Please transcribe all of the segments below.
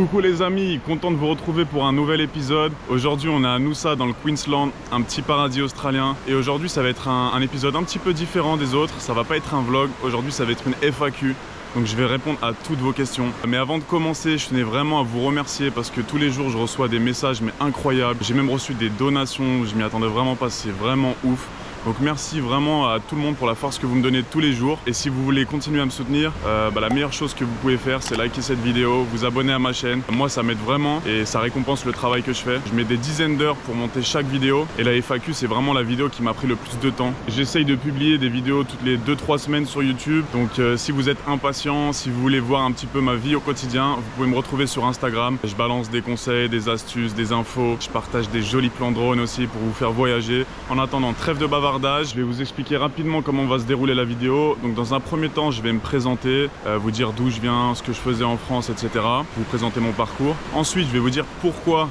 Coucou les amis, content de vous retrouver pour un nouvel épisode. Aujourd'hui on est à Noosa dans le Queensland, un petit paradis australien. Et aujourd'hui ça va être un épisode un petit peu différent des autres. Ça va pas être un vlog, aujourd'hui ça va être une FAQ. Donc je vais répondre à toutes vos questions. Mais avant de commencer, je tenais vraiment à vous remercier parce que tous les jours je reçois des messages mais incroyables. J'ai même reçu des donations, je m'y attendais vraiment pas, c'est vraiment ouf. Donc merci vraiment à tout le monde pour la force que vous me donnez tous les jours. Et si vous voulez continuer à me soutenir, la meilleure chose que vous pouvez faire, c'est liker cette vidéo, vous abonner à ma chaîne. Moi ça m'aide vraiment et ça récompense le travail que je fais. Je mets des dizaines d'heures pour monter chaque vidéo. Et la FAQ c'est vraiment la vidéo qui m'a pris le plus de temps. J'essaye de publier des vidéos toutes les 2-3 semaines sur YouTube. Donc si vous êtes impatient, si vous voulez voir un petit peu ma vie au quotidien, vous pouvez me retrouver sur Instagram. Je balance des conseils, des astuces, des infos. Je partage des jolis plans drone aussi pour vous faire voyager. En attendant, trêve de bavardage. Je vais vous expliquer rapidement comment va se dérouler la vidéo. Donc dans un premier temps, je vais me présenter, vous dire d'où je viens, ce que je faisais en France, etc. Vous présenter mon parcours. Ensuite, je vais vous dire pourquoi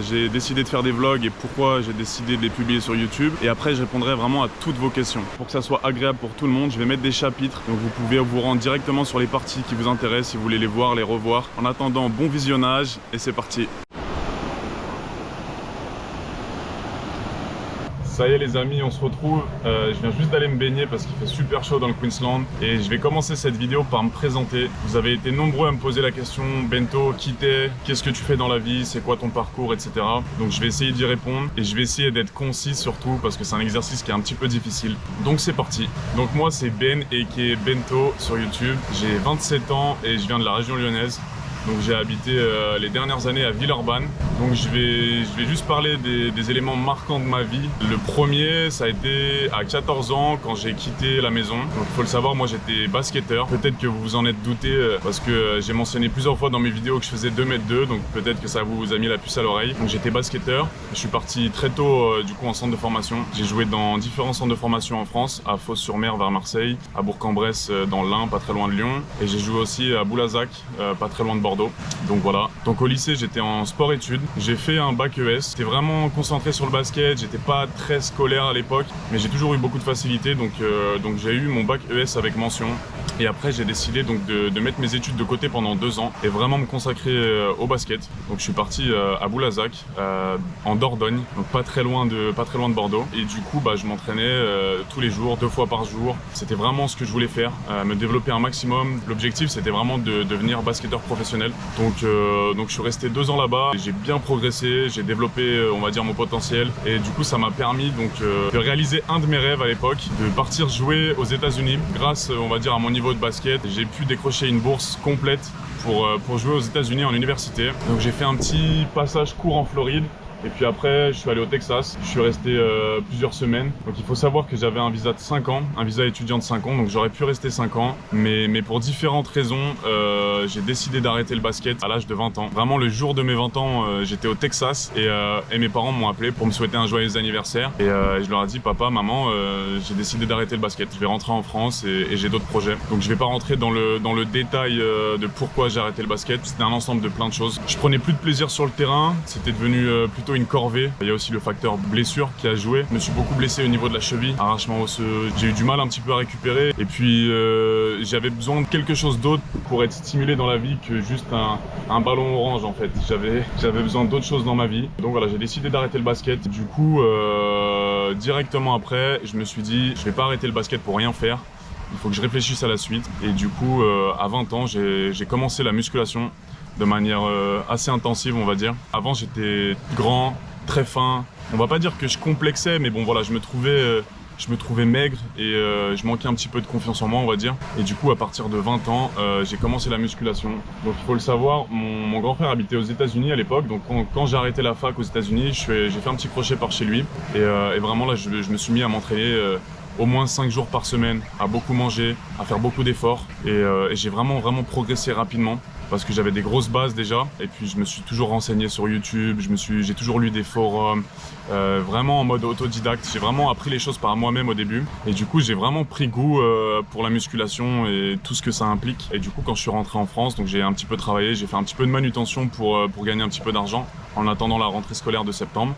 j'ai décidé de faire des vlogs et pourquoi j'ai décidé de les publier sur YouTube. Et après, je répondrai vraiment à toutes vos questions. Pour que ça soit agréable pour tout le monde, je vais mettre des chapitres. Donc vous pouvez vous rendre directement sur les parties qui vous intéressent si vous voulez les voir, les revoir. En attendant, bon visionnage et c'est parti. Ça y est les amis, on se retrouve. Je viens juste d'aller me baigner parce qu'il fait super chaud dans le Queensland. Et je vais commencer cette vidéo par me présenter. Vous avez été nombreux à me poser la question, Bento, qui t'es? Qu'est-ce que tu fais dans la vie? C'est quoi ton parcours, etc. Donc je vais essayer d'y répondre. Et je vais essayer d'être concis surtout parce que c'est un exercice qui est un petit peu difficile. Donc c'est parti. Donc moi c'est Ben aka Bento sur YouTube. J'ai 27 ans et je viens de la région lyonnaise. Donc j'ai habité les dernières années à Villeurbanne. Donc je vais juste parler des éléments marquants de ma vie. Le premier, ça a été à 14 ans quand j'ai quitté la maison. Donc il faut le savoir, moi j'étais basketteur. Peut-être que vous vous en êtes douté parce que j'ai mentionné plusieurs fois dans mes vidéos que je faisais 2m2. Donc peut-être que ça vous a mis la puce à l'oreille. Donc j'étais basketteur. Je suis parti très tôt du coup en centre de formation. J'ai joué dans différents centres de formation en France, à Fos-sur-Mer vers Marseille, à Bourg-en-Bresse dans l'Ain, pas très loin de Lyon. Et j'ai joué aussi à Boulazac, pas très loin de Bordeaux. Donc voilà. Donc au lycée j'étais en sport-études. J'ai fait un bac ES. J'étais vraiment concentré sur le basket. J'étais pas très scolaire à l'époque, mais j'ai toujours eu beaucoup de facilité. Donc j'ai eu mon bac ES avec mention. Et après j'ai décidé donc de mettre mes études de côté pendant 2 ans et vraiment me consacrer au basket. Donc je suis parti à Boulazac, en Dordogne, donc pas très loin de Bordeaux. Et du coup je m'entraînais tous les jours, 2 fois par jour. C'était vraiment ce que je voulais faire, me développer un maximum. L'objectif c'était vraiment de devenir basketteur professionnel. Donc je suis resté 2 ans là-bas. J'ai bien progressé, j'ai développé on va dire mon potentiel. Et du coup ça m'a permis donc de réaliser un de mes rêves à l'époque, de partir jouer aux États-Unis. Grâce on va dire à mon niveau de basket, j'ai pu décrocher une bourse complète pour jouer aux États-Unis en université. Donc j'ai fait un petit passage court en Floride. Et puis après, je suis allé au Texas. Je suis resté plusieurs semaines. Donc il faut savoir que j'avais un visa de 5 ans, un visa étudiant de 5 ans. Donc j'aurais pu rester 5 ans. Mais pour différentes raisons, j'ai décidé d'arrêter le basket à l'âge de 20 ans. Vraiment, le jour de mes 20 ans, j'étais au Texas et mes parents m'ont appelé pour me souhaiter un joyeux anniversaire. Et je leur ai dit, papa, maman, j'ai décidé d'arrêter le basket. Je vais rentrer en France et j'ai d'autres projets. Donc je vais pas rentrer dans le détail de pourquoi j'ai arrêté le basket. C'était un ensemble de plein de choses. Je prenais plus de plaisir sur le terrain. C'était devenu plutôt une corvée. Il y a aussi le facteur blessure qui a joué. Je me suis beaucoup blessé au niveau de la cheville, arrachement osseux. J'ai eu du mal un petit peu à récupérer. Et puis j'avais besoin de quelque chose d'autre pour être stimulé dans la vie que juste un ballon orange en fait. J'avais besoin d'autres choses dans ma vie. Donc voilà, j'ai décidé d'arrêter le basket. Du coup, directement après, je me suis dit, je vais pas arrêter le basket pour rien faire. Il faut que je réfléchisse à la suite. Et du coup, à 20 ans, j'ai commencé la musculation de manière assez intensive, on va dire. Avant, j'étais grand, très fin. On va pas dire que je complexais, mais bon, voilà, je me trouvais maigre et je manquais un petit peu de confiance en moi, on va dire. Et du coup, à partir de 20 ans, j'ai commencé la musculation. Donc, il faut le savoir, mon grand frère habitait aux États-Unis à l'époque. Donc, quand j'ai arrêté la fac aux États-Unis, j'ai fait un petit crochet par chez lui. Et vraiment, là, je me suis mis à m'entraîner au moins 5 jours par semaine, à beaucoup manger, à faire beaucoup d'efforts. Et j'ai vraiment progressé rapidement. Parce que j'avais des grosses bases déjà, et puis je me suis toujours renseigné sur YouTube, j'ai toujours lu des forums, vraiment en mode autodidacte. J'ai vraiment appris les choses par moi-même au début, et du coup j'ai vraiment pris goût pour la musculation et tout ce que ça implique. Et du coup quand je suis rentré en France, donc j'ai un petit peu travaillé, j'ai fait un petit peu de manutention pour gagner un petit peu d'argent en attendant la rentrée scolaire de septembre.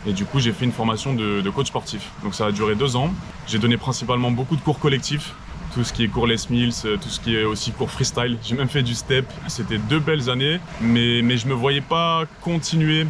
Et du coup j'ai fait une formation de coach sportif, donc ça a duré 2 ans. J'ai donné principalement beaucoup de cours collectifs. tout ce qui est cours Les Mills, tout ce qui est aussi cours freestyle. J'ai même fait du step. C'était 2 belles années, mais je me voyais pas continuer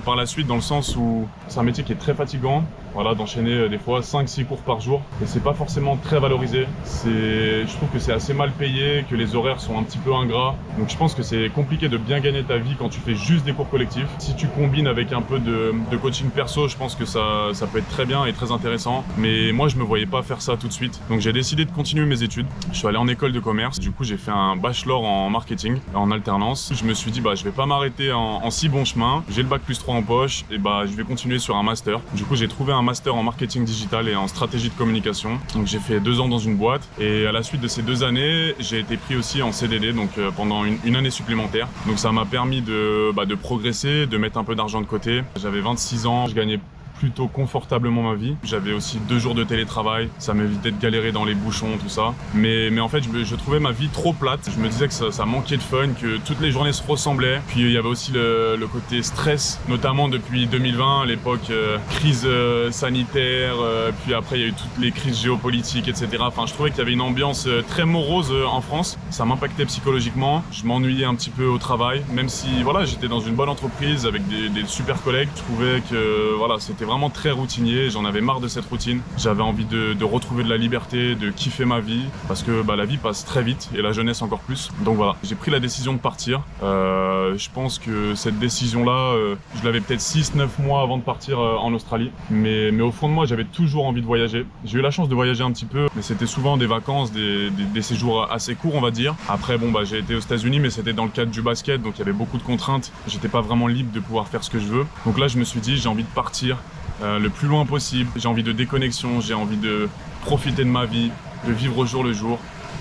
par la suite, dans le sens où c'est un métier qui est très fatigant. Voilà, d'enchaîner des fois 5-6 cours par jour, et c'est pas forcément très valorisé. Je trouve que c'est assez mal payé, que les horaires sont un petit peu ingrats. Donc je pense que c'est compliqué de bien gagner ta vie quand tu fais juste des cours collectifs. Si tu combines avec un peu de coaching perso, je pense que ça peut être très bien et très intéressant. Mais moi, je me voyais pas faire ça tout de suite. Donc j'ai décidé de continuer mes études. Je suis allé en école de commerce. Du coup, j'ai fait un bachelor en marketing en alternance. Je me suis dit, je vais pas m'arrêter en si bon chemin. J'ai le bac +3 en poche, et je vais continuer sur un master. Du coup, j'ai trouvé un master en marketing digital et en stratégie de communication. Donc j'ai fait 2 ans dans une boîte, et à la suite de ces 2 années, j'ai été pris aussi en CDD, donc pendant une année supplémentaire. Donc ça m'a permis de progresser, de mettre un peu d'argent de côté. J'avais 26 ans, je gagnais plutôt confortablement ma vie. J'avais aussi 2 jours de télétravail, ça m'évitait de galérer dans les bouchons, tout ça. Mais en fait, je trouvais ma vie trop plate. Je me disais que ça manquait de fun, que toutes les journées se ressemblaient. Puis il y avait aussi le côté stress, notamment depuis 2020, l'époque crise sanitaire, puis après il y a eu toutes les crises géopolitiques, etc. Enfin, je trouvais qu'il y avait une ambiance très morose en France. Ça m'impactait psychologiquement. Je m'ennuyais un petit peu au travail, même si voilà, j'étais dans une bonne entreprise avec des super collègues. Je trouvais que voilà, c'était vraiment très routinier, j'en avais marre de cette routine. J'avais envie de retrouver de la liberté, de kiffer ma vie, parce que la vie passe très vite, et la jeunesse encore plus. Donc voilà, j'ai pris la décision de partir. Je pense que cette décision-là, je l'avais peut-être 6-9 mois avant de partir en Australie. Mais au fond de moi, j'avais toujours envie de voyager. J'ai eu la chance de voyager un petit peu, mais c'était souvent des vacances, des séjours assez courts, on va dire. Après, j'ai été aux États-Unis, mais c'était dans le cadre du basket, donc il y avait beaucoup de contraintes. J'étais pas vraiment libre de pouvoir faire ce que je veux. Donc là, je me suis dit, j'ai envie de partir le plus loin possible. J'ai envie de déconnexion, j'ai envie de profiter de ma vie, de vivre au jour le jour.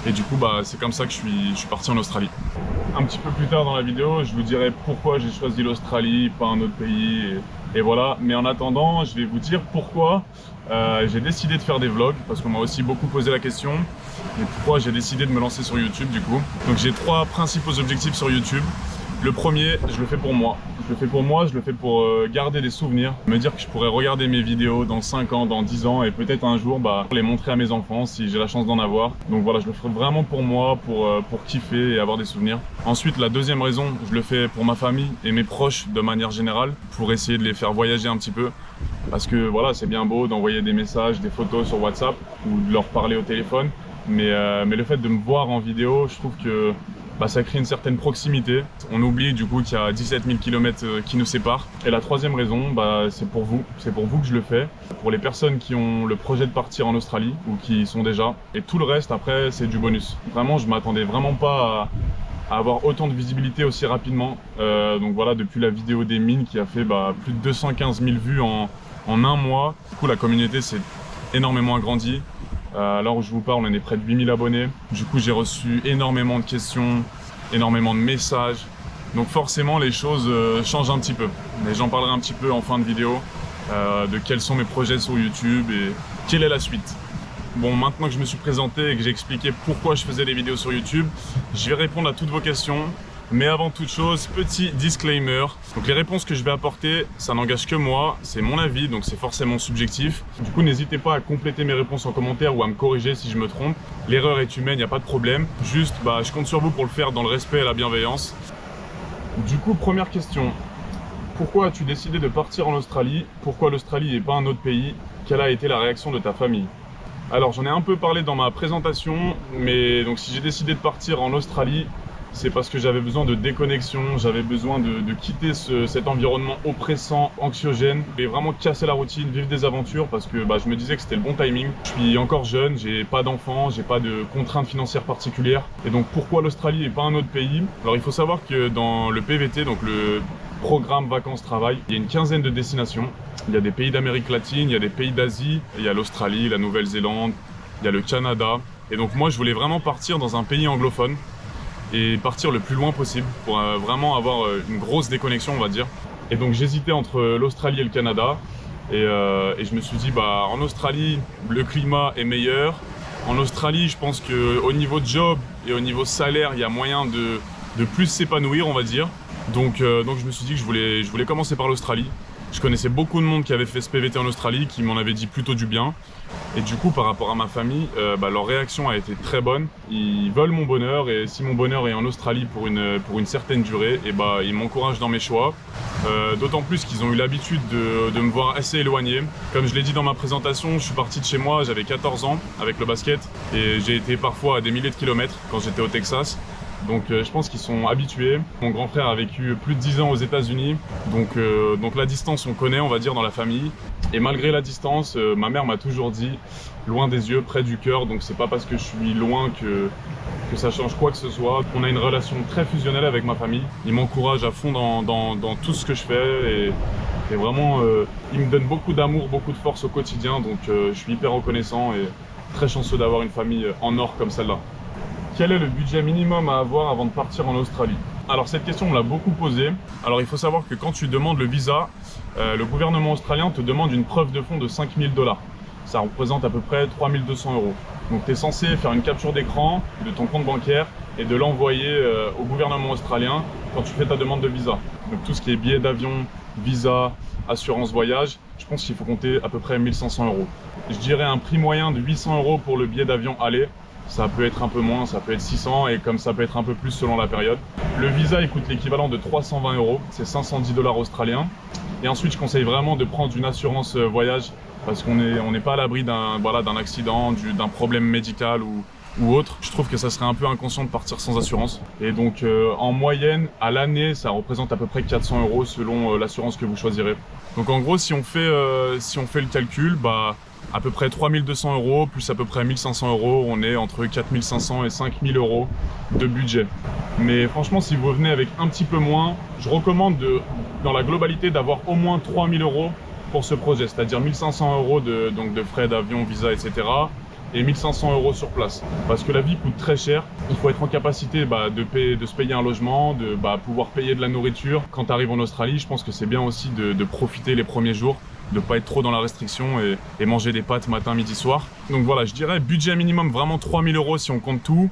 Et du coup, c'est comme ça que je suis parti en Australie. Un petit peu plus tard dans la vidéo, je vous dirai pourquoi j'ai choisi l'Australie, pas un autre pays. Et voilà. Mais en attendant, je vais vous dire pourquoi j'ai décidé de faire des vlogs, parce qu'on m'a aussi beaucoup posé la question. Et pourquoi j'ai décidé de me lancer sur YouTube, du coup. Donc j'ai 3 principaux objectifs sur YouTube. Le premier, je le fais pour moi. Je le fais pour garder des souvenirs, me dire que je pourrais regarder mes vidéos dans 5 ans, dans 10 ans, et peut-être un jour les montrer à mes enfants si j'ai la chance d'en avoir. Donc voilà, je le ferai vraiment pour moi, pour kiffer et avoir des souvenirs. Ensuite, la deuxième raison, je le fais pour ma famille et mes proches de manière générale, pour essayer de les faire voyager un petit peu. Parce que voilà, c'est bien beau d'envoyer des messages, des photos sur WhatsApp ou de leur parler au téléphone, mais le fait de me voir en vidéo, je trouve que ça crée une certaine proximité. On oublie du coup qu'il y a 17 000 km qui nous séparent. Et la troisième raison, c'est pour vous. C'est pour vous que je le fais. Pour les personnes qui ont le projet de partir en Australie ou qui y sont déjà. Et tout le reste, après, c'est du bonus. Vraiment, je m'attendais vraiment pas à avoir autant de visibilité aussi rapidement. Donc voilà, depuis la vidéo des mines qui a fait plus de 215 000 vues en un mois. Du coup, la communauté s'est énormément agrandie. À l'heure où je vous parle, on est près de 8000 abonnés. Du coup, j'ai reçu énormément de questions, énormément de messages. Donc forcément, les choses changent un petit peu. Mais j'en parlerai un petit peu en fin de vidéo de quels sont mes projets sur YouTube et quelle est la suite. Bon, maintenant que je me suis présenté et que j'ai expliqué pourquoi je faisais des vidéos sur YouTube, je vais répondre à toutes vos questions. Mais avant toute chose, petit disclaimer. Donc les réponses que je vais apporter, ça n'engage que moi, c'est mon avis, donc c'est forcément subjectif. Du coup, n'hésitez pas à compléter mes réponses en commentaire ou à me corriger si je me trompe. L'erreur est humaine, il n'y a pas de problème. Juste, je compte sur vous pour le faire dans le respect et la bienveillance. Du coup, première question. Pourquoi as-tu décidé de partir en Australie? Pourquoi l'Australie et pas un autre pays? Quelle a été la réaction de ta famille? Alors, j'en ai un peu parlé dans ma présentation, mais donc si j'ai décidé de partir en Australie, c'est parce que j'avais besoin de déconnexion, j'avais besoin de quitter cet environnement oppressant, anxiogène, et vraiment casser la routine, vivre des aventures, parce que je me disais que c'était le bon timing. Je suis encore jeune, j'ai pas d'enfants, j'ai pas de contraintes financières particulières, et donc pourquoi l'Australie et pas un autre pays? Alors il faut savoir que dans le PVT, donc le programme vacances-travail, il y a une quinzaine de destinations. Il y a des pays d'Amérique latine, il y a des pays d'Asie, il y a l'Australie, la Nouvelle-Zélande, il y a le Canada, et donc moi je voulais vraiment partir dans un pays anglophone, et partir le plus loin possible pour vraiment avoir une grosse déconnexion, on va dire. Et donc j'hésitais entre l'Australie et le Canada, et je me suis dit en Australie le climat est meilleur. En Australie, je pense qu'au niveau job et au niveau salaire, il y a moyen de plus s'épanouir, on va dire. Donc je me suis dit que je voulais commencer par l'Australie. Je connaissais beaucoup de monde qui avait fait ce PVT en Australie, qui m'en avait dit plutôt du bien. Et du coup, par rapport à ma famille, leur réaction a été très bonne. Ils veulent mon bonheur, et si mon bonheur est en Australie pour une certaine durée, et ils m'encouragent dans mes choix. D'autant plus qu'ils ont eu l'habitude de me voir assez éloigné. Comme je l'ai dit dans ma présentation, je suis parti de chez moi, j'avais 14 ans avec le basket, et j'ai été parfois à des milliers de kilomètres quand j'étais au Texas. Donc je pense qu'ils sont habitués. Mon grand frère a vécu plus de 10 ans aux États-Unis, donc la distance on connaît, on va dire, dans la famille. Et malgré la distance, ma mère m'a toujours dit loin des yeux, près du cœur. Donc c'est pas parce que je suis loin que ça change quoi que ce soit. On a une relation très fusionnelle avec ma famille. Ils m'encouragent à fond dans tout ce que je fais et vraiment ils me donnent beaucoup d'amour, beaucoup de force au quotidien. Donc je suis hyper reconnaissant et très chanceux d'avoir une famille en or comme celle-là. Quel est le budget minimum à avoir avant de partir en Australie? Alors cette question on me l'a beaucoup posée. Alors il faut savoir que quand tu demandes le visa, le gouvernement australien te demande une preuve de fonds de 5 000 $. Ça représente à peu près 3 200 €. Donc tu es censé faire une capture d'écran de ton compte bancaire et de l'envoyer au gouvernement australien quand tu fais ta demande de visa. Donc tout ce qui est billets d'avion, visa, assurance voyage, je pense qu'il faut compter à peu près 1 500 €. Je dirais un prix moyen de 800 € pour le billet d'avion aller. Ça peut être un peu moins, ça peut être 600 et comme ça peut être un peu plus selon la période. Le visa il coûte l'équivalent de 320 €, c'est 510 $ australiens. Et ensuite je conseille vraiment de prendre une assurance voyage parce qu'on n'est pas à l'abri d'un accident, d'un problème médical ou autre. Je trouve que ça serait un peu inconscient de partir sans assurance. Et donc en moyenne, à l'année, ça représente à peu près 400 € selon l'assurance que vous choisirez. Donc en gros, si on fait le calcul, à peu près 3 200 € plus à peu près 1 500 €, on est entre 4 500 et 5 000 € de budget. Mais franchement, si vous venez avec un petit peu moins, je recommande dans la globalité d'avoir au moins 3 000 € pour ce projet, c'est-à-dire 1 500 € de frais d'avion, visa, etc. et 1 500 € sur place. Parce que la vie coûte très cher, il faut être en capacité de se payer un logement, de pouvoir payer de la nourriture. Quand tu arrives en Australie, je pense que c'est bien aussi de profiter les premiers jours, de pas être trop dans la restriction et manger des pâtes matin, midi, soir. Donc voilà, je dirais budget minimum vraiment 3 000 € si on compte tout.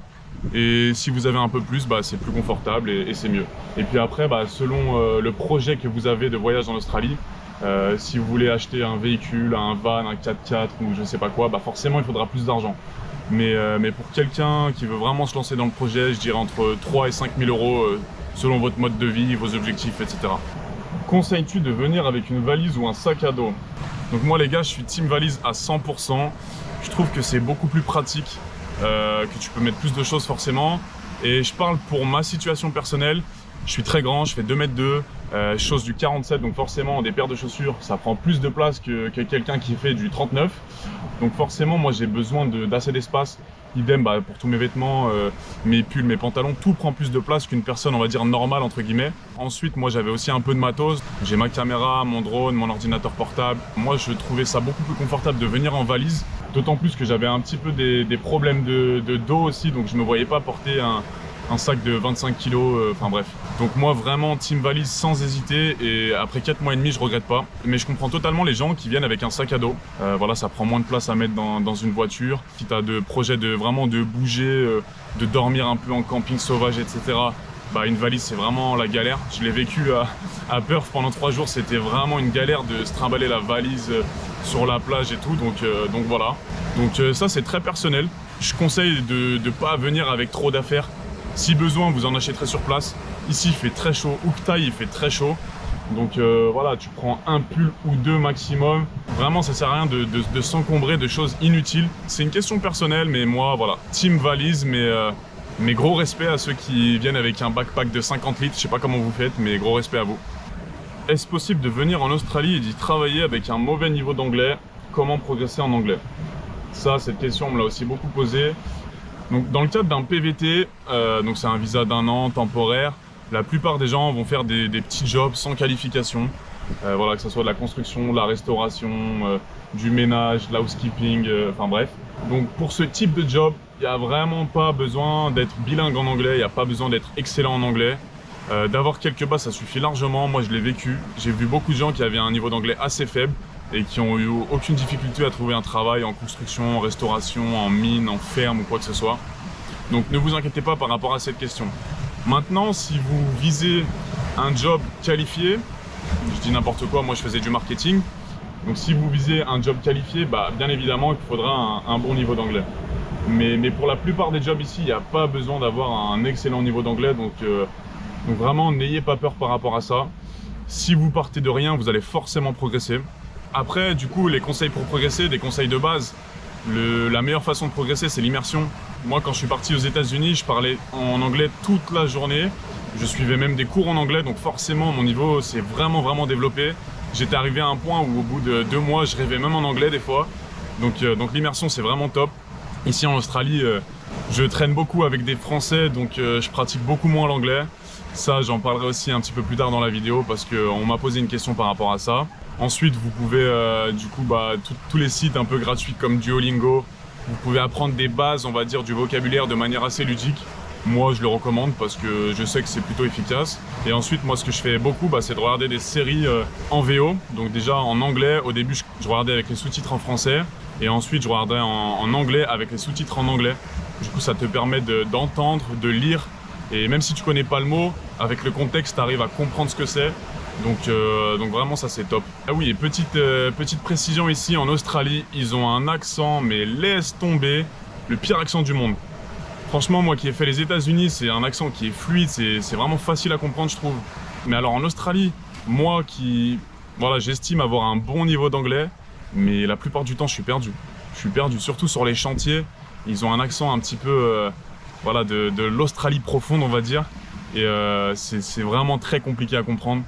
Et si vous avez un peu plus, c'est plus confortable et c'est mieux. Et puis après, selon le projet que vous avez de voyage en Australie, si vous voulez acheter un véhicule, un van, un 4x4 ou je sais pas quoi, forcément il faudra plus d'argent. Mais pour quelqu'un qui veut vraiment se lancer dans le projet, je dirais entre 3 et 5 000 € selon votre mode de vie, vos objectifs, etc. Conseilles-tu de venir avec une valise ou un sac à dos? Donc moi les gars, je suis team valise à 100%. Je trouve que c'est beaucoup plus pratique, que tu peux mettre plus de choses forcément. Et je parle pour ma situation personnelle. Je suis très grand, je fais 2,2 m, je chausse du 47, donc forcément des paires de chaussures, ça prend plus de place que quelqu'un qui fait du 39. Donc forcément, moi j'ai besoin d'assez d'espace. Idem pour tous mes vêtements, mes pulls, mes pantalons, tout prend plus de place qu'une personne, on va dire, normale, entre guillemets. Ensuite, moi j'avais aussi un peu de matos. J'ai ma caméra, mon drone, mon ordinateur portable. Moi je trouvais ça beaucoup plus confortable de venir en valise. D'autant plus que j'avais un petit peu des problèmes de dos aussi, donc je me voyais pas porter un sac de 25 kg, enfin bref. Donc moi vraiment team valise sans hésiter, et après 4 mois et demi je regrette pas. Mais je comprends totalement les gens qui viennent avec un sac à dos. Voilà, ça prend moins de place à mettre dans une voiture. Si tu as de projets de bouger, de dormir un peu en camping sauvage, etc. Une valise c'est vraiment la galère. Je l'ai vécu à Perth pendant 3 jours, c'était vraiment une galère de se trimballer la valise sur la plage et tout, donc voilà. Donc ça c'est très personnel. Je conseille de ne pas venir avec trop d'affaires. Si besoin, vous en achèterez sur place. Ici, il fait très chaud. Où que t'ailles, il fait très chaud. Donc voilà, tu prends un pull ou 2 maximum. Vraiment, ça sert à rien de s'encombrer de choses inutiles. C'est une question personnelle, mais moi, voilà, team valise, mais gros respect à ceux qui viennent avec un backpack de 50 litres. Je sais pas comment vous faites, mais gros respect à vous. Est-ce possible de venir en Australie et d'y travailler avec un mauvais niveau d'anglais? Comment progresser en anglais? Ça, cette question, on me l'a aussi beaucoup posée. Donc dans le cadre d'un PVT, donc c'est un visa d'1 an temporaire, la plupart des gens vont faire des petits jobs sans qualification. Voilà, que ce soit de la construction, de la restauration, du ménage, de la housekeeping, enfin bref. Donc pour ce type de job, il n'y a vraiment pas besoin d'être bilingue en anglais, il n'y a pas besoin d'être excellent en anglais. D'avoir quelques bases, ça suffit largement. Moi je l'ai vécu, j'ai vu beaucoup de gens qui avaient un niveau d'anglais assez faible et qui ont eu aucune difficulté à trouver un travail en construction, en restauration, en mine, en ferme ou quoi que ce soit. Donc ne vous inquiétez pas par rapport à cette question. Maintenant, si vous visez un job qualifié, je dis n'importe quoi, moi je faisais du marketing. Donc si vous visez un job qualifié, bah, bien évidemment il faudra un bon niveau d'anglais. Mais pour la plupart des jobs ici, il n'y a pas besoin d'avoir un excellent niveau d'anglais. Donc vraiment, n'ayez pas peur par rapport à ça. Si vous partez de rien, vous allez forcément progresser. Après, du coup, les conseils pour progresser, des conseils de base. La meilleure façon de progresser, c'est l'immersion. Moi, quand je suis parti aux États-Unis, je parlais en anglais toute la journée. Je suivais même des cours en anglais, donc forcément, mon niveau s'est vraiment développé. J'étais arrivé à un point où au bout de 2 mois, je rêvais même en anglais des fois. Donc l'immersion, c'est vraiment top. Ici en Australie, je traîne beaucoup avec des Français, donc je pratique beaucoup moins l'anglais. Ça, j'en parlerai aussi un petit peu plus tard dans la vidéo parce qu'on m'a posé une question par rapport à ça. Ensuite, vous pouvez, du coup, tous les sites un peu gratuits comme Duolingo, vous pouvez apprendre des bases, on va dire, du vocabulaire de manière assez ludique. Moi, je le recommande parce que je sais que c'est plutôt efficace. Et ensuite, moi, ce que je fais beaucoup, c'est de regarder des séries en VO. Donc déjà en anglais, au début, je regardais avec les sous-titres en français. Et ensuite, je regardais en anglais avec les sous-titres en anglais. Du coup, ça te permet d'entendre, de lire. Et même si tu connais pas le mot, avec le contexte, tu arrives à comprendre ce que c'est. Donc vraiment, ça, c'est top. Ah oui, et petite précision ici, en Australie, ils ont un accent, mais laisse tomber, le pire accent du monde. Franchement, moi qui ai fait les États-Unis, c'est un accent qui est fluide, c'est vraiment facile à comprendre, je trouve. Mais alors en Australie, moi qui, voilà, j'estime avoir un bon niveau d'anglais, mais la plupart du temps, je suis perdu. Je suis perdu, surtout sur les chantiers. Ils ont un accent un petit peu, voilà, de l'Australie profonde, on va dire. Et c'est vraiment très compliqué à comprendre.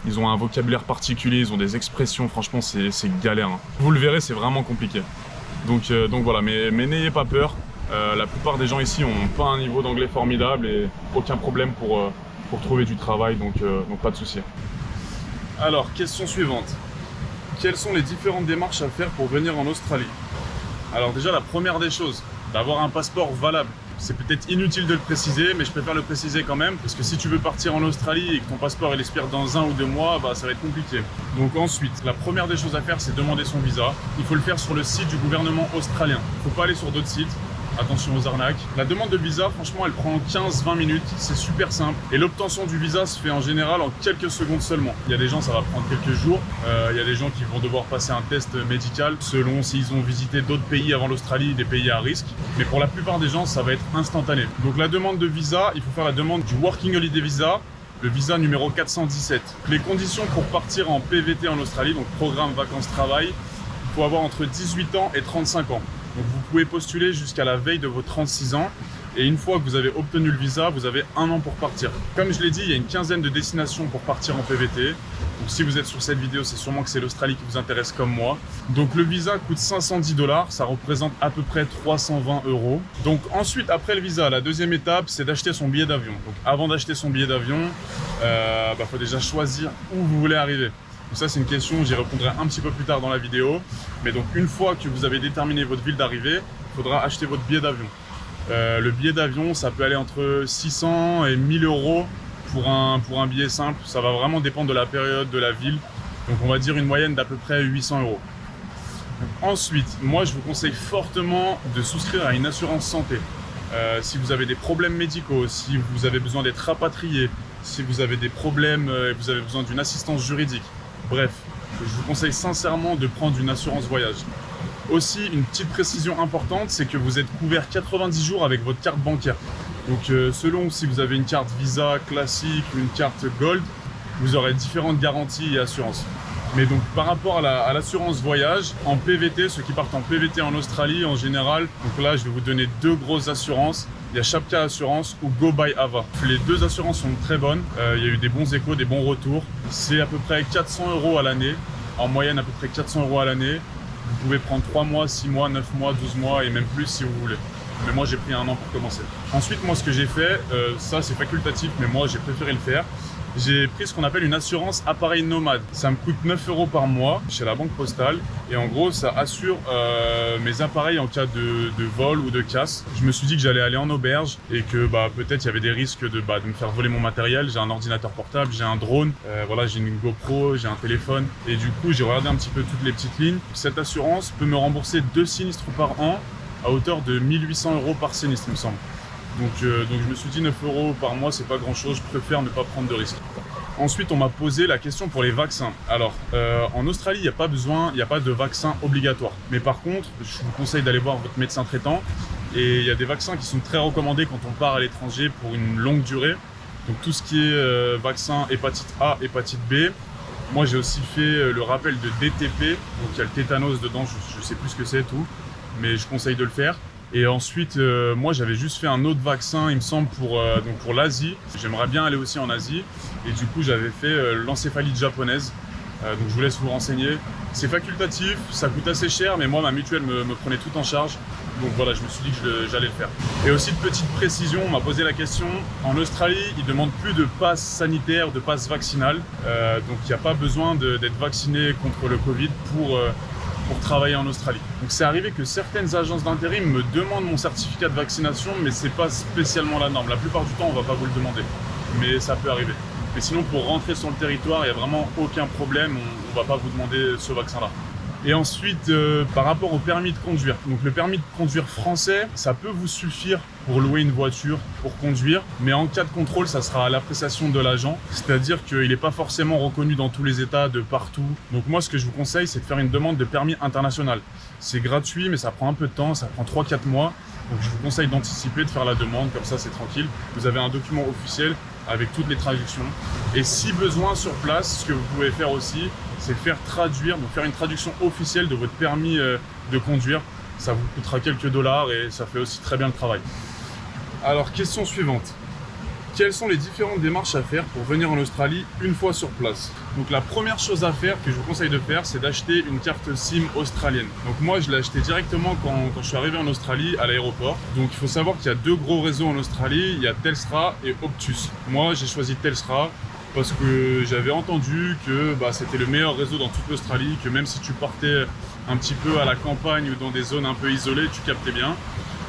Ils ont un vocabulaire particulier, ils ont des expressions, franchement, c'est galère. Hein. Vous le verrez, c'est vraiment compliqué. Donc voilà, mais n'ayez pas peur. La plupart des gens ici n'ont pas un niveau d'anglais formidable et aucun problème pour trouver du travail, donc pas de souci. Alors, question suivante. Quelles sont les différentes démarches à faire pour venir en Australie? Alors déjà, la première des choses, d'avoir un passeport valable. C'est peut-être inutile de le préciser, mais je préfère le préciser quand même, parce que si tu veux partir en Australie et que ton passeport il expire dans 1 ou 2 mois, ça va être compliqué. Donc ensuite, la première des choses à faire, c'est demander son visa. Il faut le faire sur le site du gouvernement australien. Il ne faut pas aller sur d'autres sites. Attention aux arnaques. La demande de visa, franchement, elle prend 15-20 minutes. C'est super simple. Et l'obtention du visa se fait en général en quelques secondes seulement. Il y a des gens, ça va prendre quelques jours. Il y a des gens qui vont devoir passer un test médical selon s'ils ont visité d'autres pays avant l'Australie, des pays à risque. Mais pour la plupart des gens, ça va être instantané. Donc la demande de visa, il faut faire la demande du Working Holiday Visa, le visa numéro 417. Les conditions pour partir en PVT en Australie, donc programme vacances-travail, il faut avoir entre 18 ans et 35 ans. Donc vous pouvez postuler jusqu'à la veille de vos 36 ans et une fois que vous avez obtenu le visa, vous avez 1 an pour partir. Comme je l'ai dit, il y a une quinzaine de destinations pour partir en PVT. Donc si vous êtes sur cette vidéo, c'est sûrement que c'est l'Australie qui vous intéresse comme moi. Donc le visa coûte 510 $, ça représente à peu près 320 €. Donc ensuite, après le visa, la deuxième étape, c'est d'acheter son billet d'avion. Donc avant d'acheter son billet d'avion, faut déjà choisir où vous voulez arriver. Donc ça, c'est une question, j'y répondrai un petit peu plus tard dans la vidéo. Mais donc, une fois que vous avez déterminé votre ville d'arrivée, il faudra acheter votre billet d'avion. Le billet d'avion, ça peut aller entre 600 et 1000 € pour un billet simple. Ça va vraiment dépendre de la période, de la ville. Donc, on va dire une moyenne d'à peu près 800 €. Donc, ensuite, moi, je vous conseille fortement de souscrire à une assurance santé. Si vous avez des problèmes médicaux, si vous avez besoin d'être rapatrié, si vous avez des problèmes et vous avez besoin d'une assistance juridique. Bref, je vous conseille sincèrement de prendre une assurance voyage. Aussi, une petite précision importante, c'est que vous êtes couvert 90 jours avec votre carte bancaire. Donc selon si vous avez une carte Visa classique ou une carte Gold, vous aurez différentes garanties et assurances. Mais donc par rapport à l'assurance voyage, en PVT, ceux qui partent en PVT en Australie en général, donc là je vais vous donner 2 grosses assurances. Il y a Shapka Assurance ou Go by Ava. Les 2 assurances sont très bonnes. Il y a eu des bons échos, des bons retours. C'est à peu près 400 € à l'année. En moyenne, à peu près 400 € à l'année. Vous pouvez prendre 3 mois, 6 mois, 9 mois, 12 mois et même plus si vous voulez. Mais moi, j'ai pris 1 an pour commencer. Ensuite, moi, ce que j'ai fait, ça c'est facultatif, mais moi, j'ai préféré le faire. J'ai pris ce qu'on appelle une assurance appareil nomade. Ça me coûte 9 € par mois chez la banque postale. Et en gros, ça assure mes appareils en cas de vol ou de casse. Je me suis dit que j'allais aller en auberge et que peut-être il y avait des risques de me faire voler mon matériel. J'ai un ordinateur portable, j'ai un drone, voilà, j'ai une GoPro, j'ai un téléphone. Et du coup, j'ai regardé un petit peu toutes les petites lignes. Cette assurance peut me rembourser 2 sinistres par an à hauteur de 1800 € par sinistre, il me semble. Donc je me suis dit 9 € par mois, c'est pas grand chose, je préfère ne pas prendre de risques. Ensuite, on m'a posé la question pour les vaccins. Alors, en Australie, il n'y a pas de vaccin obligatoire. Mais par contre, je vous conseille d'aller voir votre médecin traitant. Et il y a des vaccins qui sont très recommandés quand on part à l'étranger pour une longue durée. Donc tout ce qui est vaccin hépatite A, hépatite B. Moi, j'ai aussi fait le rappel de DTP. Donc il y a le tétanos dedans, je ne sais plus ce que c'est tout. Mais je conseille de le faire. Et ensuite, moi, j'avais juste fait un autre vaccin, il me semble, pour l'Asie. J'aimerais bien aller aussi en Asie. Et du coup, j'avais fait l'encéphalite japonaise. Donc, je vous laisse vous renseigner. C'est facultatif, ça coûte assez cher, mais moi, ma mutuelle me prenait tout en charge. Donc voilà, je me suis dit que j'allais le faire. Et aussi, de petite précision, on m'a posé la question. En Australie, ils ne demandent plus de passe sanitaire, de passe vaccinal. Donc, il n'y a pas besoin d'être vacciné contre le Covid pour travailler en Australie. Donc c'est arrivé que certaines agences d'intérim me demandent mon certificat de vaccination, mais c'est pas spécialement la norme. La plupart du temps, on va pas vous le demander, mais ça peut arriver. Mais sinon, pour rentrer sur le territoire, il n'y a vraiment aucun problème, on va pas vous demander ce vaccin-là. Et ensuite, par rapport au permis de conduire. Donc le permis de conduire français, ça peut vous suffire pour louer une voiture, pour conduire. Mais en cas de contrôle, ça sera à l'appréciation de l'agent. C'est-à-dire qu'il n'est pas forcément reconnu dans tous les États, de partout. Donc moi, ce que je vous conseille, c'est de faire une demande de permis international. C'est gratuit, mais ça prend un peu de temps, ça prend 3-4 mois. Donc je vous conseille d'anticiper, de faire la demande, comme ça c'est tranquille. Vous avez un document officiel avec toutes les traductions. Et si besoin sur place, ce que vous pouvez faire aussi, c'est faire traduire, donc faire une traduction officielle de votre permis de conduire. Ça vous coûtera quelques dollars et ça fait aussi très bien le travail. Alors, question suivante. Quelles sont les différentes démarches à faire pour venir en Australie une fois sur place? Donc la première chose à faire, que je vous conseille de faire, c'est d'acheter une carte SIM australienne. Donc moi, je l'ai acheté directement quand je suis arrivé en Australie, à l'aéroport. Donc il faut savoir qu'il y a deux gros réseaux en Australie, il y a Telstra et Optus. Moi, j'ai choisi Telstra parce que j'avais entendu que c'était le meilleur réseau dans toute l'Australie, que même si tu partais un petit peu à la campagne ou dans des zones un peu isolées, tu captais bien.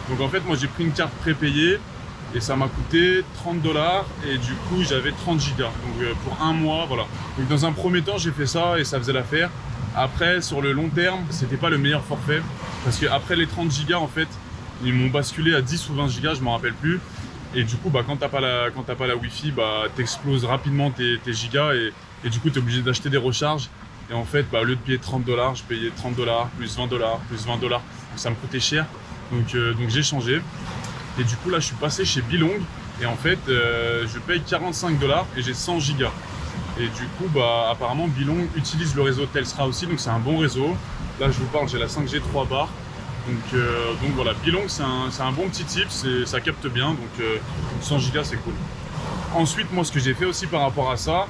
Donc en fait, moi, j'ai pris une carte prépayée. Et ça m'a coûté 30 $ et du coup j'avais 30 gigas. Donc pour un mois, voilà. Donc dans un premier temps, j'ai fait ça et ça faisait l'affaire. Après, sur le long terme, c'était pas le meilleur forfait. Parce qu'après les 30 gigas, en fait, ils m'ont basculé à 10 ou 20 gigas, je m'en rappelle plus. Et du coup, quand t'as pas la Wi-Fi, t'exploses rapidement tes gigas et du coup, t'es obligé d'acheter des recharges. Et en fait, au lieu de payer 30 $, je payais 30 $, plus 20 $, plus 20 $. Donc ça me coûtait cher. Donc j'ai changé. Et du coup là je suis passé chez Belong et en fait je paye 45 $ et j'ai 100 gigas. Et du coup apparemment Belong utilise le réseau Telstra aussi, donc c'est un bon réseau. Là je vous parle, j'ai la 5G 3 bars. Donc voilà, Belong c'est un bon petit tip, ça capte bien, donc 100 gigas c'est cool. Ensuite moi ce que j'ai fait aussi par rapport à ça,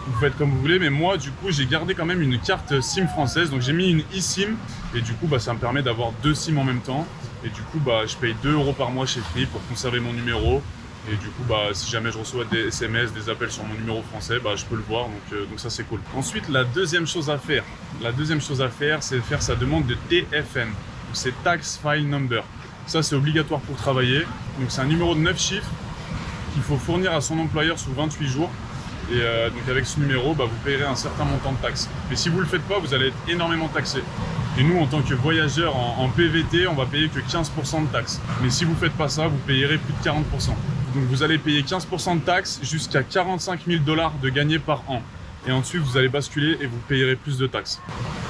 vous faites comme vous voulez, mais moi du coup j'ai gardé quand même une carte SIM française, donc j'ai mis une eSIM et du coup ça me permet d'avoir deux SIM en même temps. Et du coup, je paye 2 € par mois chez Free pour conserver mon numéro. Et du coup, si jamais je reçois des SMS, des appels sur mon numéro français, je peux le voir. Donc ça, c'est cool. Ensuite, la deuxième chose à faire, c'est faire sa demande de TFN. C'est Tax File Number. Ça, c'est obligatoire pour travailler. Donc c'est un numéro de 9 chiffres qu'il faut fournir à son employeur sous 28 jours. Et donc avec ce numéro, vous payerez un certain montant de taxes. Mais si vous ne le faites pas, vous allez être énormément taxé. Et nous, en tant que voyageurs en PVT, on va payer que 15% de taxes. Mais si vous ne faites pas ça, vous payerez plus de 40%. Donc vous allez payer 15% de taxes jusqu'à 45 000 $ de gagnés par an. Et ensuite, vous allez basculer et vous payerez plus de taxes.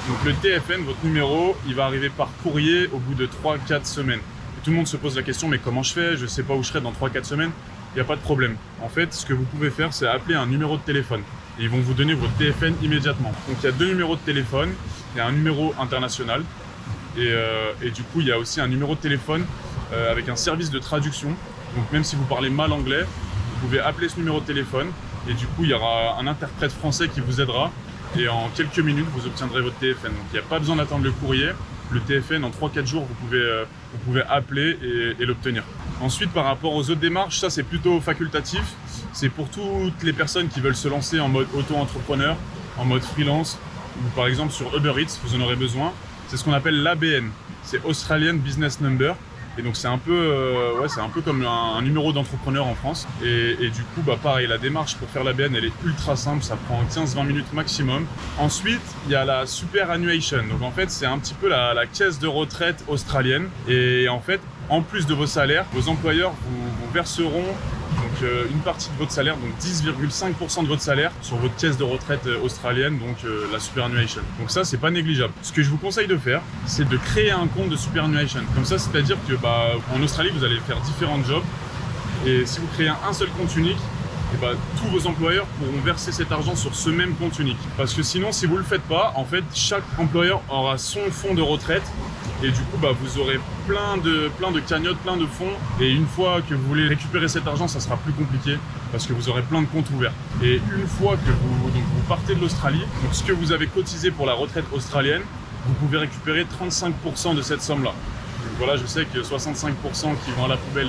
Donc le TFN, votre numéro, il va arriver par courrier au bout de 3-4 semaines. Et tout le monde se pose la question, mais comment je fais? Je ne sais pas où je serai dans 3-4 semaines. Il n'y a pas de problème. En fait, ce que vous pouvez faire, c'est appeler un numéro de téléphone. Et ils vont vous donner votre TFN immédiatement. Donc il y a deux numéros de téléphone. Il y a un numéro international. Et du coup, il y a aussi un numéro de téléphone avec un service de traduction. Donc même si vous parlez mal anglais, vous pouvez appeler ce numéro de téléphone. Et du coup, il y aura un interprète français qui vous aidera. Et en quelques minutes, vous obtiendrez votre TFN. Donc il n'y a pas besoin d'attendre le courrier. Le TFN, en 3-4 jours, vous pouvez appeler et l'obtenir. Ensuite, par rapport aux autres démarches, ça c'est plutôt facultatif. C'est pour toutes les personnes qui veulent se lancer en mode auto-entrepreneur, en mode freelance, ou par exemple sur Uber Eats, vous en aurez besoin. C'est ce qu'on appelle l'ABN, c'est Australian Business Number. Et donc c'est un peu comme un numéro d'entrepreneur en France. Et du coup, pareil, la démarche pour faire l'ABN, elle est ultra simple, ça prend 15-20 minutes maximum. Ensuite, il y a la superannuation. Donc en fait, c'est un petit peu la caisse de retraite australienne. Et en fait, en plus de vos salaires, vos employeurs vous verseront donc une partie de votre salaire, donc 10,5% de votre salaire sur votre caisse de retraite australienne, donc la superannuation. Donc ça, c'est pas négligeable. Ce que je vous conseille de faire, c'est de créer un compte de superannuation. Comme ça, c'est-à-dire que en Australie, vous allez faire différents jobs et si vous créez un seul compte unique, tous vos employeurs pourront verser cet argent sur ce même compte unique. Parce que sinon, si vous le faites pas, en fait, chaque employeur aura son fonds de retraite et du coup, vous aurez plein de cagnottes, plein de fonds. Et une fois que vous voulez récupérer cet argent, ça sera plus compliqué parce que vous aurez plein de comptes ouverts. Et une fois que vous partez de l'Australie, donc ce que vous avez cotisé pour la retraite australienne, vous pouvez récupérer 35% de cette somme-là. Donc voilà, je sais que 65% qui vont à la poubelle,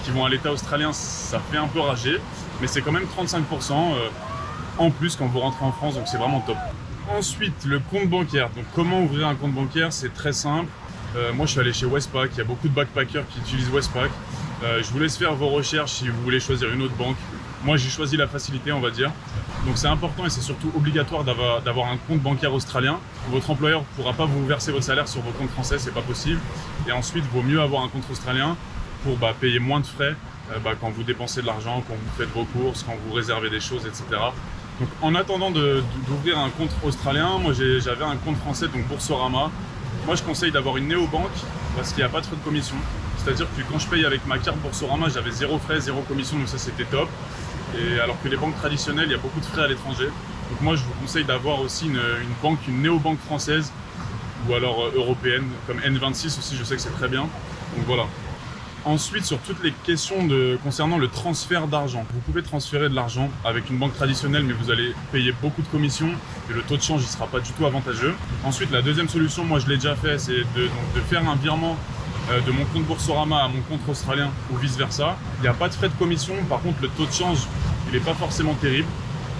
qui vont à l'État australien, ça fait un peu rager. Mais c'est quand même 35% en plus quand vous rentrez en France, donc c'est vraiment top. Ensuite, le compte bancaire. Donc comment ouvrir un compte bancaire? C'est très simple. Moi, je suis allé chez Westpac. Il y a beaucoup de backpackers qui utilisent Westpac. Je vous laisse faire vos recherches si vous voulez choisir une autre banque. Moi, j'ai choisi la facilité, on va dire. Donc c'est important et c'est surtout obligatoire d'avoir un compte bancaire australien. Votre employeur ne pourra pas vous verser votre salaire sur vos comptes français, c'est pas possible. Et ensuite, il vaut mieux avoir un compte australien pour payer moins de frais quand vous dépensez de l'argent, quand vous faites vos courses, quand vous réservez des choses, etc. Donc en attendant d'ouvrir un compte australien, moi j'avais un compte français, donc Boursorama. Moi je conseille d'avoir une néobanque parce qu'il n'y a pas de frais de commission. C'est-à-dire que quand je paye avec ma carte Boursorama, j'avais 0 frais, 0 commission, donc ça c'était top. Et alors que les banques traditionnelles, il y a beaucoup de frais à l'étranger. Donc moi je vous conseille d'avoir aussi une néobanque française ou alors européenne, comme N26 aussi, je sais que c'est très bien. Donc voilà. Ensuite, sur toutes les questions concernant le transfert d'argent. Vous pouvez transférer de l'argent avec une banque traditionnelle, mais vous allez payer beaucoup de commissions et le taux de change ne sera pas du tout avantageux. Ensuite, la deuxième solution, moi je l'ai déjà fait, c'est de faire un virement de mon compte Boursorama à mon compte australien ou vice versa. Il n'y a pas de frais de commission, par contre le taux de change, il n'est pas forcément terrible.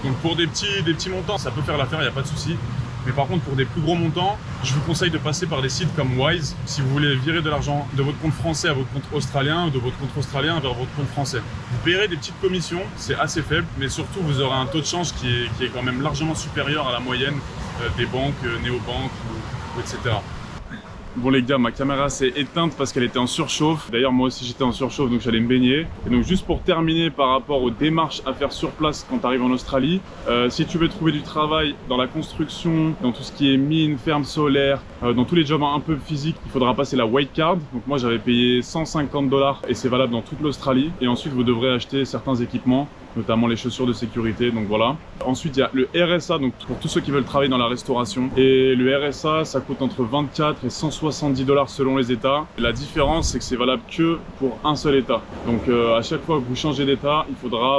Donc pour des petits montants, ça peut faire l'affaire, il n'y a pas de souci. Mais par contre, pour des plus gros montants, je vous conseille de passer par des sites comme Wise si vous voulez virer de l'argent de votre compte français à votre compte australien ou de votre compte australien vers votre compte français. Vous paierez des petites commissions, c'est assez faible, mais surtout vous aurez un taux de change qui est quand même largement supérieur à la moyenne des banques, néobanques, etc. Bon les gars, ma caméra s'est éteinte parce qu'elle était en surchauffe. D'ailleurs moi aussi j'étais en surchauffe, donc j'allais me baigner. Et donc juste pour terminer par rapport aux démarches à faire sur place quand tu arrives en Australie, si tu veux trouver du travail dans la construction, dans tout ce qui est mine, ferme solaire, dans tous les jobs un peu physiques, il faudra passer la white card. Donc moi j'avais payé 150 $ et c'est valable dans toute l'Australie. Et ensuite vous devrez acheter certains équipements, notamment les chaussures de sécurité, donc voilà. Ensuite il y a le RSA, donc pour tous ceux qui veulent travailler dans la restauration. Et le RSA, ça coûte entre 24 et 170 $ selon les états. Et la différence, c'est que c'est valable que pour un seul état. Donc à chaque fois que vous changez d'état, il faudra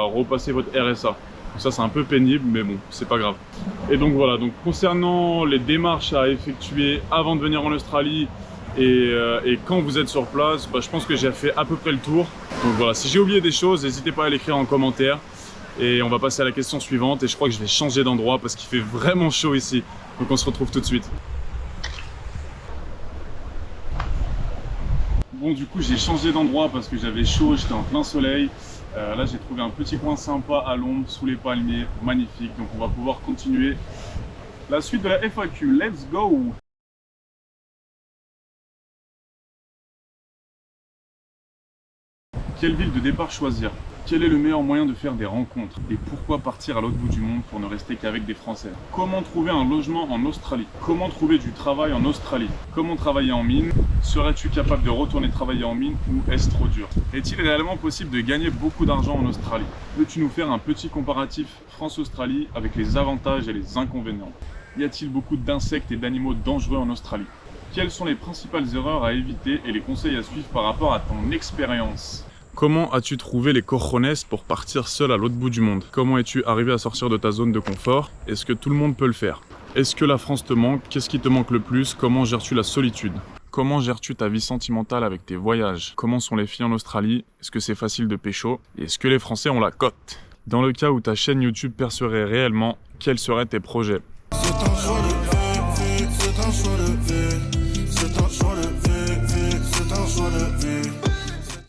repasser votre RSA. Donc ça c'est un peu pénible, mais bon, c'est pas grave. Et donc voilà, donc concernant les démarches à effectuer avant de venir en Australie, et quand vous êtes sur place, je pense que j'ai fait à peu près le tour. Donc voilà, si j'ai oublié des choses, n'hésitez pas à l'écrire en commentaire. Et on va passer à la question suivante. Et je crois que je vais changer d'endroit parce qu'il fait vraiment chaud ici. Donc on se retrouve tout de suite. Bon, du coup j'ai changé d'endroit parce que j'avais chaud, j'étais en plein soleil. Là j'ai trouvé un petit coin sympa à l'ombre, sous les palmiers, magnifique. Donc on va pouvoir continuer la suite de la FAQ. Let's go! Quelle ville de départ choisir? Quel est le meilleur moyen de faire des rencontres? Et pourquoi partir à l'autre bout du monde pour ne rester qu'avec des Français? Comment trouver un logement en Australie? Comment trouver du travail en Australie? Comment travailler en mine? Serais-tu capable de retourner travailler en mine ou est-ce trop dur? Est-il réellement possible de gagner beaucoup d'argent en Australie? Peux-tu nous faire un petit comparatif France-Australie avec les avantages et les inconvénients? Y a-t-il beaucoup d'insectes et d'animaux dangereux en Australie? Quelles sont les principales erreurs à éviter et les conseils à suivre par rapport à ton expérience? Comment as-tu trouvé les cojones pour partir seul à l'autre bout du monde? Comment es-tu arrivé à sortir de ta zone de confort? Est-ce que tout le monde peut le faire? Est-ce que la France te manque? Qu'est-ce qui te manque le plus? Comment gères-tu la solitude? Comment gères-tu ta vie sentimentale avec tes voyages? Comment sont les filles en Australie? Est-ce que c'est facile de pécho? Et est-ce que les Français ont la cote? Dans le cas où ta chaîne YouTube percerait réellement, quels seraient tes projets? C'est un choix de vie, c'est un choix de vie, c'est un choix de vie, c'est un choix de vie.